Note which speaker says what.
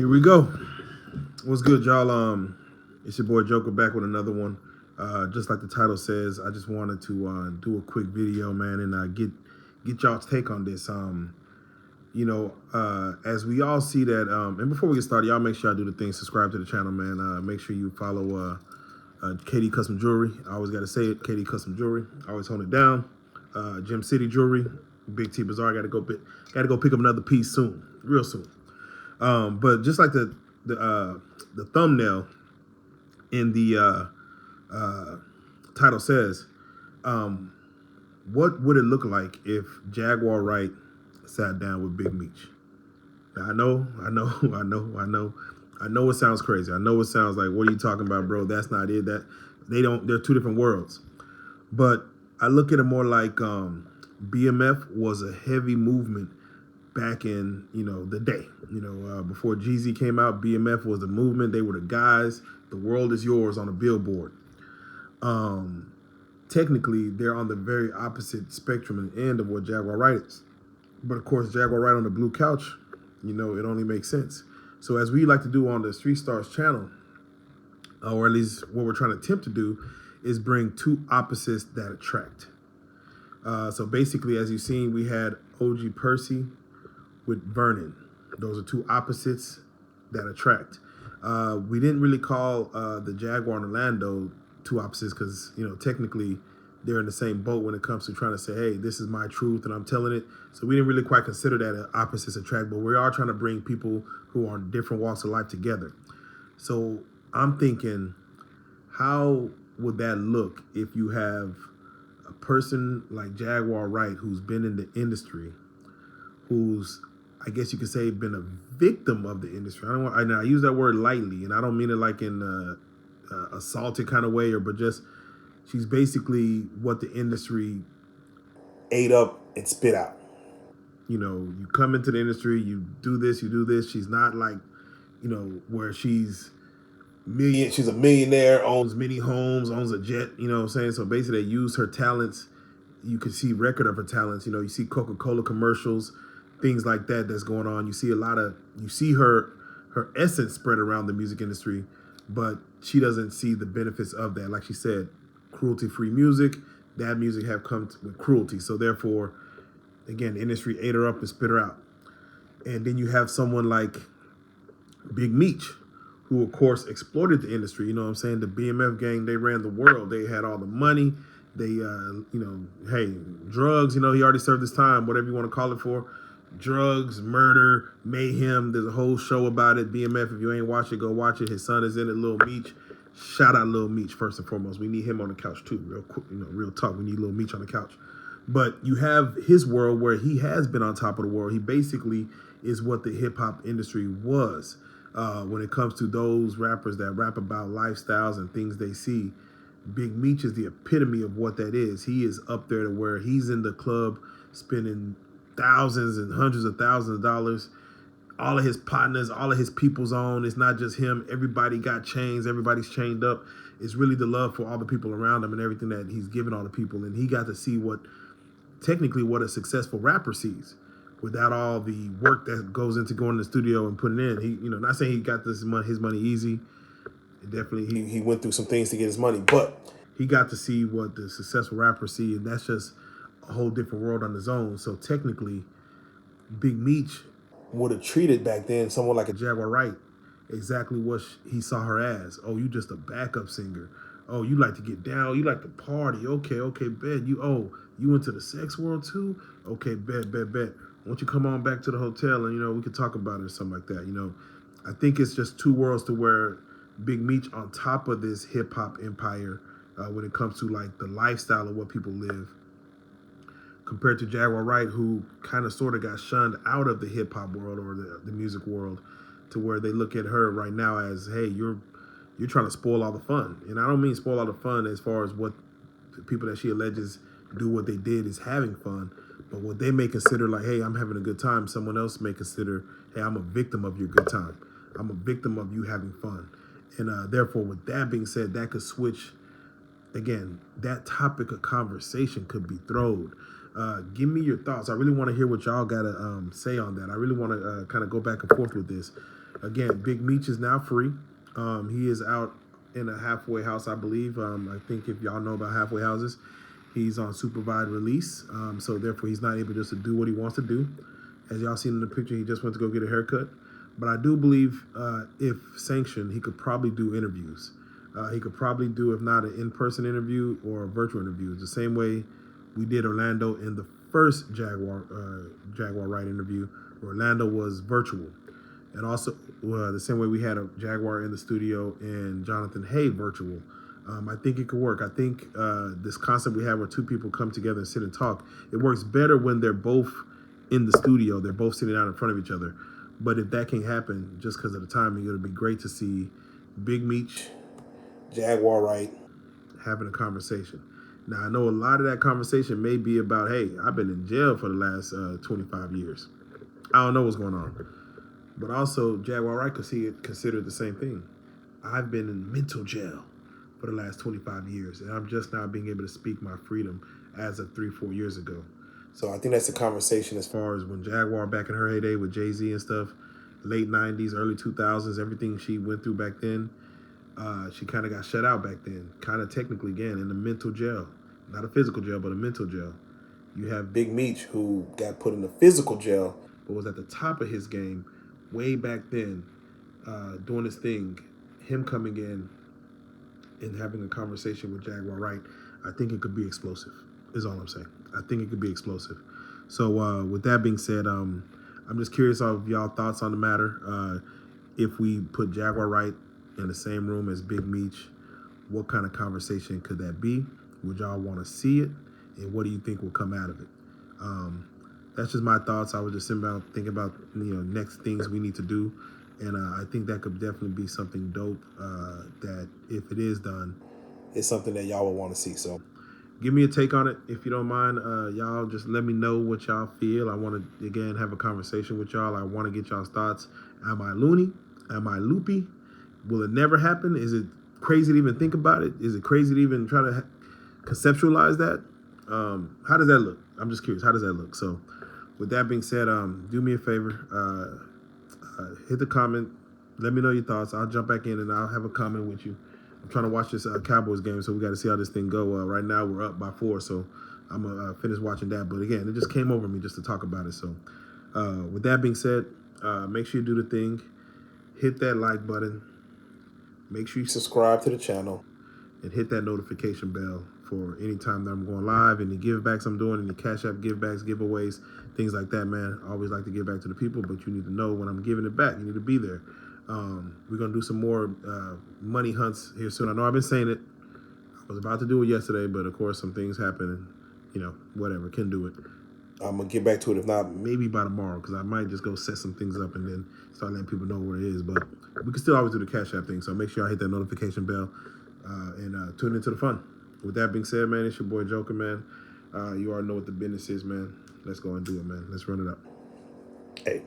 Speaker 1: Here we go. What's good, y'all? It's your boy Joker back with another one. Just like the title says, I just wanted to do a quick video, man, and get y'all's take on this. As we all see that, and before we get started, y'all make sure I do the thing. Subscribe to the channel, man. Make sure you follow KD Custom Jewelry. I always got to say it, KD Custom Jewelry. I always hold it down. Gem City Jewelry, Big T Bazaar. Got to go pick up another piece soon, real soon. But just like the thumbnail in the title says, what would it look like if Jaguar Wright sat down with Big Meech? Now, I know it sounds crazy. I know it sounds like, what are you talking about, bro? That's not it. They're two different worlds. But I look at it more like BMF was a heavy movement back in, the day. Before Jeezy came out, BMF was the movement. They were the guys. The world is yours on a billboard. Technically, they're on the very opposite spectrum and end of what Jaguar Wright is. But of course, Jaguar Wright on the blue couch, it only makes sense. So as we like to do on the Street Stars channel, or at least what we're trying to attempt to do, is bring two opposites that attract. So basically, as you've seen, we had OG Percy with Vernon. Those are two opposites that attract. We didn't really call the Jaguar and Orlando two opposites because, technically they're in the same boat when it comes to trying to say, hey, this is my truth and I'm telling it. So we didn't really quite consider that an opposites attract, but we are trying to bring people who are in different walks of life together. So I'm thinking, how would that look if you have a person like Jaguar Wright who's been in the industry, who's, I guess you could say, been a victim of the industry. I use that word lightly, and I don't mean it like in a assaulted kind of way, but just she's basically what the industry ate up and spit out. You come into the industry, you do this. She's not like, where she's a millionaire, owns many homes, owns a jet, you know what I'm saying? So basically they use her talents. You can see record of her talents. You see Coca-Cola commercials, things like that that's going on. You see her essence spread around the music industry, but she doesn't see the benefits of that. Like she said, cruelty-free music, that music have come with cruelty. So therefore, again, the industry ate her up and spit her out. And then you have someone like Big Meech, who of course exploited the industry. You know what I'm saying? The BMF gang, they ran the world. They had all the money. They, hey, drugs, he already served his time, whatever you want to call it for. Drugs, murder, mayhem. There's a whole show about it. BMF, if you ain't watched it, go watch it. His son is in it, Lil Meech. Shout out Lil Meech, first and foremost. We need him on the couch too, real quick, real talk. We need Lil Meech on the couch. But you have his world where he has been on top of the world. He basically is what the hip hop industry was. When it comes to those rappers that rap about lifestyles and things they see, Big Meech is the epitome of what that is. He is up there to where he's in the club spending thousands and hundreds of thousands of dollars. All of his partners, all of his people's on. It's not just him. Everybody got chains. Everybody's chained up. It's really the love for all the people around him and everything that he's given all the people. And he got to see what a successful rapper sees, without all the work that goes into going to the studio and putting in. He, not saying he got his money easy. Definitely, he went through some things to get his money, but he got to see what the successful rappers see, and that's just a whole different world on his own. So technically, Big Meech would have treated back then someone like a Jaguar Wright exactly what he saw her as. Oh, you just a backup singer. Oh, you like to get down. You like to party. Okay, bet. You into the sex world too? Okay, bet. Why don't you come on back to the hotel and, we could talk about it or something like that. I think it's just two worlds to where Big Meech on top of this hip hop empire when it comes to like the lifestyle of what people live, compared to Jaguar Wright, who kind of sort of got shunned out of the hip hop world or the music world, to where they look at her right now as, hey, you're trying to spoil all the fun. And I don't mean spoil all the fun as far as what the people that she alleges do what they did is having fun, but what they may consider like, hey, I'm having a good time, someone else may consider, hey, I'm a victim of your good time. I'm a victim of you having fun. And therefore, with that being said, that could switch, again, that topic of conversation could be thrown. Give me your thoughts. I really want to hear what y'all got to say on that. I really want to kind of go back and forth with this. Again, Big Meech is now free. He is out in a halfway house, I believe. I think if y'all know about halfway houses, he's on supervised release. So therefore, he's not able just to do what he wants to do. As y'all seen in the picture, he just went to go get a haircut. But I do believe if sanctioned, he could probably do interviews. He could probably do, if not an in-person interview or a virtual interview, the same way we did Orlando in the first Jaguar Wright interview. Orlando was virtual. And also the same way we had a Jaguar in the studio and Jonathan Hay virtual. I think it could work. I think this concept we have where two people come together and sit and talk, it works better when they're both in the studio. They're both sitting out in front of each other. But if that can't happen, just because of the timing, it'll be great to see Big Meech, Jaguar Wright having a conversation. Now, I know a lot of that conversation may be about, hey, I've been in jail for the last 25 years. I don't know what's going on. But also, Jaguar Wright could see it considered the same thing. I've been in mental jail for the last 25 years, and I'm just now being able to speak my freedom as of 3-4 years ago. So I think that's a conversation as far as when Jaguar back in her heyday with Jay-Z and stuff, late 90s, early 2000s, everything she went through back then, she kind of got shut out back then, kind of technically, again, in the mental jail. Not a physical jail, but a mental jail. You have Big Meech, who got put in the physical jail, but was at the top of his game way back then, doing his thing. Him coming in and having a conversation with Jaguar Wright, I think it could be explosive, is all I'm saying. I think it could be explosive. So with that being said, I'm just curious of y'all thoughts on the matter. If we put Jaguar Wright in the same room as Big Meech, what kind of conversation could that be? Would y'all want to see it? And what do you think will come out of it? That's just my thoughts. I was just sitting about thinking about next things we need to do, and I think that could definitely be something dope. That if it is done, it's something that y'all will want to see. So, give me a take on it if you don't mind. Y'all just let me know what y'all feel. I want to again have a conversation with y'all. I want to get y'all's thoughts. Am I loony? Am I loopy? Will it never happen? Is it crazy to even think about it? Is it crazy to even try to conceptualize that? How does that look? I'm just curious. How does that look? So, with that being said, do me a favor. Hit the comment. Let me know your thoughts. I'll jump back in and I'll have a comment with you. I'm trying to watch this Cowboys game, so we got to see how this thing go. Right now, we're up by 4, so I'm going to finish watching that. But again, it just came over me just to talk about it. So with that being said, make sure you do the thing. Hit that like button. Make sure you subscribe to the channel and hit that notification bell for any time that I'm going live, any givebacks I'm doing, any Cash App givebacks, giveaways, things like that, man. I always like to give back to the people, but you need to know when I'm giving it back. You need to be there. We're going to do some more money hunts here soon. I know I've been saying it. I was about to do it yesterday, but of course some things happen and, whatever, can do it. I'm going to get back to it, if not, maybe by tomorrow, because I might just go set some things up and then start letting people know where it is. But we can still always do the Cash App thing, so make sure I hit that notification bell and tune into the fun. With that being said, man, it's your boy Joker, man. You already know what the business is, man. Let's go and do it, man. Let's run it up. Hey.